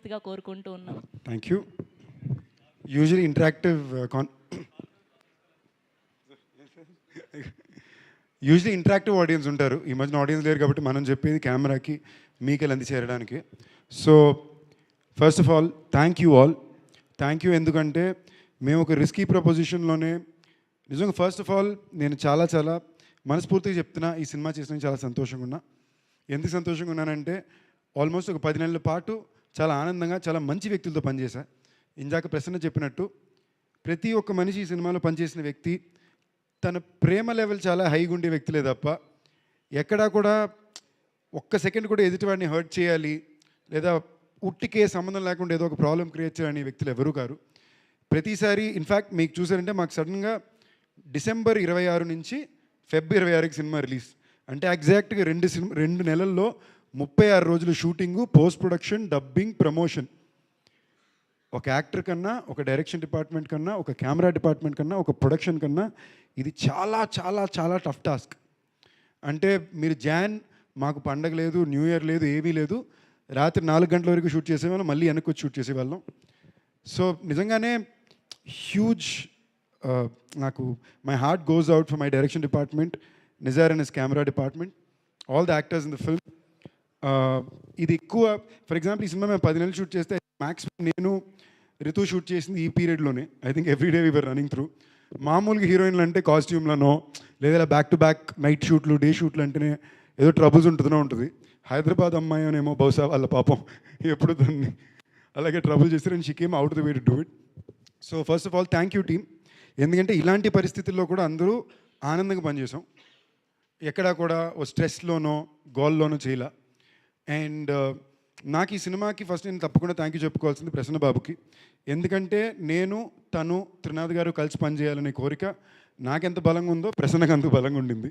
మనస్ఫూర్తిగా కోరుకుంటూ ఉన్నాం. Thank you. Usually interactive audience ఉంటారు. ఈ మధ్యన ఆడియన్స్ లేరు కాబట్టి మనం చెప్పేది కెమెరాకి మీకు అంది చేరడానికి. So first of all thank you all. Thank you ఎందుకంటే మేము ఒక రిస్కీ ప్రపోజిషన్లోనే నిజంగా ఫస్ట్ ఆఫ్ ఆల్ నేను చాలా చాలా మనస్ఫూర్తిగా చెప్తున్నా, ఈ సినిమా చేసిన చాలా సంతోషంగా ఉన్నా. ఎందుకు సంతోషంగా ఉన్నానంటే ఆల్మోస్ట్ ఒక 10 నెలల పాటు చాలా ఆనందంగా చాలా మంచి వ్యక్తులతో పనిచేశా. ఇందాక ప్రసన్న చెప్పినట్టు ప్రతి ఒక్క మనిషి ఈ సినిమాలో పనిచేసిన వ్యక్తి తన ప్రేమ లెవెల్ చాలా హైగా ఉండే వ్యక్తులే తప్ప ఎక్కడా కూడా ఒక్క సెకండ్ కూడా ఎదుటివాడిని హర్ట్ చేయాలి లేదా ఉట్టికే సంబంధం లేకుండా ఏదో ఒక ప్రాబ్లం క్రియేట్ చేయాలని వ్యక్తులు ఎవరూ కారు. ప్రతిసారి ఇన్ఫ్యాక్ట్ మీకు చూసారంటే మాకు సడన్గా డిసెంబర్ 26 నుంచి ఫిబ్రవరి 26కి సినిమా రిలీజ్ అంటే ఎగ్జాక్ట్గా 2 నెలల్లో 36 రోజులు shooting, post production, dubbing, promotion. ఒక యాక్టర్ కన్నా, ఒక డైరెక్షన్ డిపార్ట్మెంట్ కన్నా, ఒక కెమెరా డిపార్ట్మెంట్ కన్నా, ఒక ప్రొడక్షన్ కన్నా ఇది చాలా చాలా చాలా టఫ్ టాస్క్. అంటే మీరు మాకు పండగ లేదు, న్యూ ఇయర్ లేదు, ఏమీ లేదు, రాత్రి 4 గంటల వరకు షూట్ చేసేవాళ్ళం, మళ్ళీ వెనక్కి వచ్చి షూట్ చేసేవాళ్ళం. సో నిజంగానే హ్యూజ్ నాకు my heart goes out for my direction department, Nizar and his camera department, all the actors in the film. ఇది ఎక్కువ ఫర్ ఎగ్జాంపుల్ ఈ సినిమా మేము 10 నెలలు షూట్ చేస్తే మ్యాక్సిమం నేను రితు షూట్ చేసింది ఈ పీరియడ్లోనే. I think everyday we were running through. మామూలుగా హీరోయిన్లు అంటే కాస్ట్యూమ్లనో లేదా బ్యాక్ టు బ్యాక్ నైట్ షూట్లు, డే షూట్లు అంటేనే ఏదో ట్రబుల్స్ ఉంటుంది. హైదరాబాద్ అమ్మాయి అనేమో బహుశా వాళ్ళ పాపం ఎప్పుడు దాన్ని అలాగే ట్రబుల్ చేస్తారు and she came out the way to do it. So first of all thank you team. ఎందుకంటే ఇలాంటి పరిస్థితుల్లో కూడా అందరూ ఆనందంగా పనిచేసాం. ఎక్కడా కూడా ఓ స్ట్రెస్లోనో గోల్లోనో చేయలే. అండ్ నాకు ఈ సినిమాకి ఫస్ట్ నేను తప్పకుండా థ్యాంక్ యూ చెప్పుకోవాల్సింది ప్రసన్న బాబుకి. ఎందుకంటే నేను తను త్రినాథ్ గారు కలిసి పనిచేయాలనే కోరిక నాకెంత బలంగా ఉందో ప్రసన్నకు అంత బలంగా ఉండింది.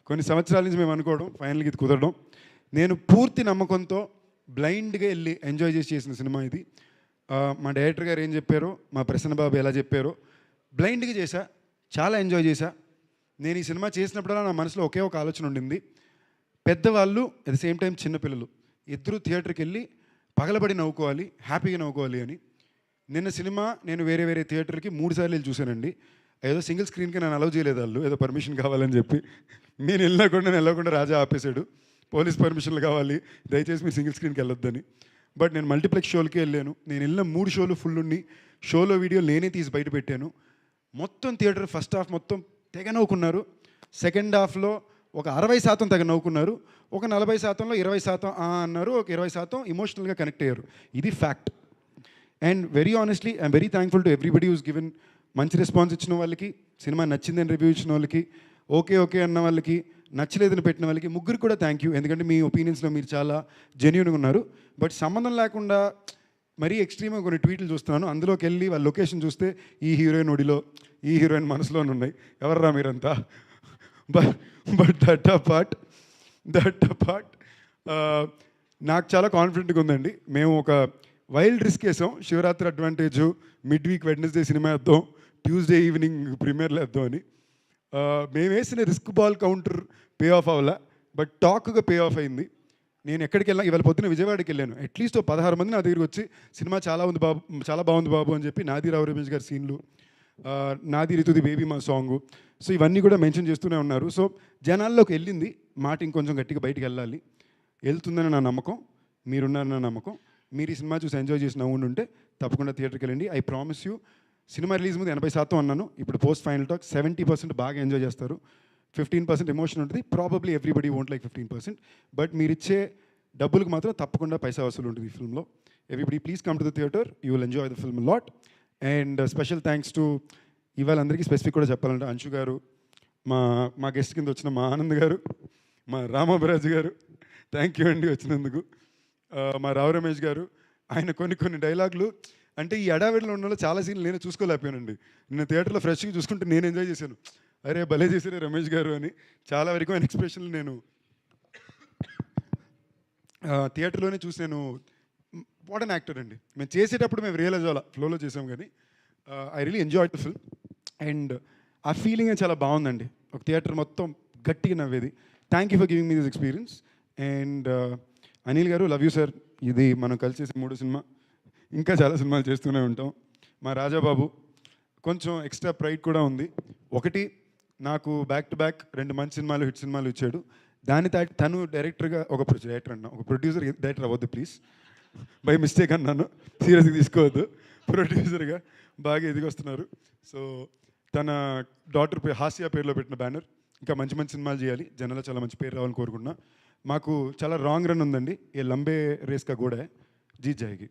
కొన్ని సంవత్సరాల నుంచి మేము అనుకోవడం, ఫైనల్గా ఇది కుదరడం. నేను పూర్తి నమ్మకంతో బ్లైండ్గా వెళ్ళి ఎంజాయ్ చేసిన సినిమా ఇది. మా డైరెక్టర్ గారు ఏం చెప్పారో, మా ప్రసన్న బాబు ఎలా చెప్పారో బ్లైండ్గా చేశా, చాలా ఎంజాయ్ చేశా. నేను ఈ సినిమా చేసినప్పుడల్లా నా మనసులో ఒకే ఒక ఆలోచన ఉండింది, పెద్దవాళ్ళు అట్ ద సేమ్ టైం చిన్నపిల్లలు ఇద్దరు థియేటర్కి వెళ్ళి పగలబడి నవ్వుకోవాలి, హ్యాపీగా నవ్వుకోవాలి అని. నిన్న సినిమా నేను వేరే వేరే థియేటర్కి 3 సార్లు వెళ్ళి చూశానండి. ఏదో సింగిల్ స్క్రీన్కి నన్ను అలౌ చేయలేదు వాళ్ళు, ఏదో పర్మిషన్ కావాలని చెప్పి. నేను వెళ్ళకుండా రాజా ఆపేశాడు, పోలీస్ పర్మిషన్లు కావాలి, దయచేసి మీరు సింగిల్ స్క్రీన్కి వెళ్ళొద్దని. బట్ నేను మల్టీప్లెక్స్ షోలకే వెళ్ళాను. నేను వెళ్ళిన 3 షోలు ఫుల్ ఉండి షోలో వీడియో నేనే తీసి బయట పెట్టాను. మొత్తం థియేటర్ ఫస్ట్ హాఫ్ మొత్తం తెగ నవ్వుకున్నారు, సెకండ్ హాఫ్లో ఒక 60% తెగ నవ్వుకున్నారు, ఒక 40%లో 20% అన్నారు, ఒక 20% ఇమోషనల్గా కనెక్ట్ అయ్యారు. ఇది fact. And very honestly I'm very thankful to everybody who's given. మంచి రెస్పాన్స్ ఇచ్చిన వాళ్ళకి, సినిమా నచ్చిందని రివ్యూ ఇచ్చిన వాళ్ళకి, ఓకే అన్న వాళ్ళకి, నచ్చలేదని పెట్టిన వాళ్ళకి, ముగ్గురు కూడా థ్యాంక్ యూ. ఎందుకంటే మీ ఒపీనియన్స్లో మీరు చాలా జెన్యూన్గా ఉన్నారు. బట్ సంబంధం లేకుండా మరీ ఎక్స్ట్రీమ్గా కొన్ని ట్వీట్లు చూస్తున్నాను. అందులోకి వెళ్ళి వాళ్ళ లొకేషన్ చూస్తే ఈ హీరోయిన్ ఒడిలో, ఈ హీరోయిన్ మనసులోనే ఉన్నాయి, ఎవర్రా మీరంతా. బట్ దట్ అపార్ట్ నాకు చాలా కాన్ఫిడెంట్గా ఉందండి. మేము ఒక వైల్డ్ రిస్క్ వేసాం. Shivaratri advantage, mid week Wednesday cinema వేద్దాం, ట్యూస్డే ఈవినింగ్ ప్రీమియర్లో వేద్దాం అని. మేము వేసిన risk ball counter pay off అవ్వాల, బట్ టాక్గా పే ఆఫ్ అయింది. నేను ఎక్కడికి వెళ్ళినా, ఇవాళ పొద్దున్న విజయవాడకి వెళ్ళాను, అట్లీస్ట్ 16 మంది నా దగ్గరికి వచ్చి సినిమా చాలా బాగుంది బాబు అని చెప్పి, నాది రావు రమేష్ గారి సీన్లు, నాది రితుది బేబీ మా సాంగు, సో ఇవన్నీ కూడా మెన్షన్ చేస్తూనే ఉన్నారు. సో జనాల్లోకి వెళ్ళింది మాట, ఇంకొంచెం గట్టిగా బయటికి వెళ్ళాలి, వెళ్తుందని నా నమ్మకం, మీరున్నారని నా నమ్మకం. మీరు ఈ సినిమా చూసి ఎంజాయ్ చేసి నవ్వుంటే తప్పకుండా థియేటర్కి వెళ్ళండి. I promise you. Cinema release ముందు 80% అన్నాను, ఇప్పుడు పోస్ట్ ఫైనల్ టాక్ 70% బాగా ఎంజాయ్ చేస్తారు, 15% ఎమోషన్ ఉంటుంది. Probably everybody won't like 15%, but మీరు ఇచ్చే డబ్బులకు మాత్రం తప్పకుండా పైసా వసూలు ఉంటుంది ఈ ఫిల్మ్లో. Everybody please come to the theatre, you will enjoy the film lot. And special thanks to ఇవాళ అందరికీ స్పెసిఫిక్ కూడా చెప్పాలంటే అంశు గారు, మా గెస్ట్ కింద వచ్చిన మా ఆనంద్ గారు, మా రామాభిరాజు గారు, థ్యాంక్ యూ అండి వచ్చినందుకు. మా రావు రమేష్ గారు, ఆయన కొన్ని డైలాగులు అంటే ఈ అడావిడిలో ఉన్న చాలా సీన్లు నేను చూసుకోలేకపోయానండి. నేను థియేటర్లో ఫ్రెష్గా చూసుకుంటే నేను ఎంజాయ్ చేశాను, అరే భలే చేశారే రమేష్ గారు అని. చాలా వరకు ఆయన ఎక్స్ప్రెషన్లు నేను థియేటర్లోనే చూసి నేను వాట్ అన్ యాక్టర్ అండి. మేము చేసేటప్పుడు మేము రియలైజ్ అవ్వాలి, ఫ్లోలో చేసాం, కానీ I really enjoy the film. And ఆ ఫీలింగ్ చాలా బాగుందండి, ఒక థియేటర్ మొత్తం గట్టిగా నవ్వేది. Thank you for giving me this experience. And Anil garu, love you sir. ఇది మనం కలిసి చేసే 3వ సినిమా, ఇంకా చాలా సినిమాలు చేస్తూనే ఉంటాం. మా రాజాబాబు కొంచెం ఎక్స్ట్రా ప్రైడ్ కూడా ఉంది. ఒకటి, నాకు బ్యాక్ టు బ్యాక్ 2 మంచి సినిమాలు, హిట్ సినిమాలు ఇచ్చాడు. దాని తను డైరెక్టర్గా ఒక డైరెక్టర్ అన్నా, ఒక ప్రొడ్యూసర్ డైరెక్టర్ అవ్వద్దు ప్లీజ్, బై మిస్టేక్ అన్నాను, సీరియస్గా తీసుకోవద్దు. ప్రొడ్యూసర్గా బాగా ఎదిగొస్తున్నారు. సో తన డాటర్ పేరు హాస్య పేరులో పెట్టిన బ్యానర్. ఇంకా మంచి మంచి సినిమాలు చేయాలి, జనాల్లో చాలా మంచి పేరు రావాలని కోరుకుంటున్నా. మాకు చాలా రాంగ్ రన్ ఉందండి. ఏ లంబే రేస్ కా గోడ జీత్ జాయేగి.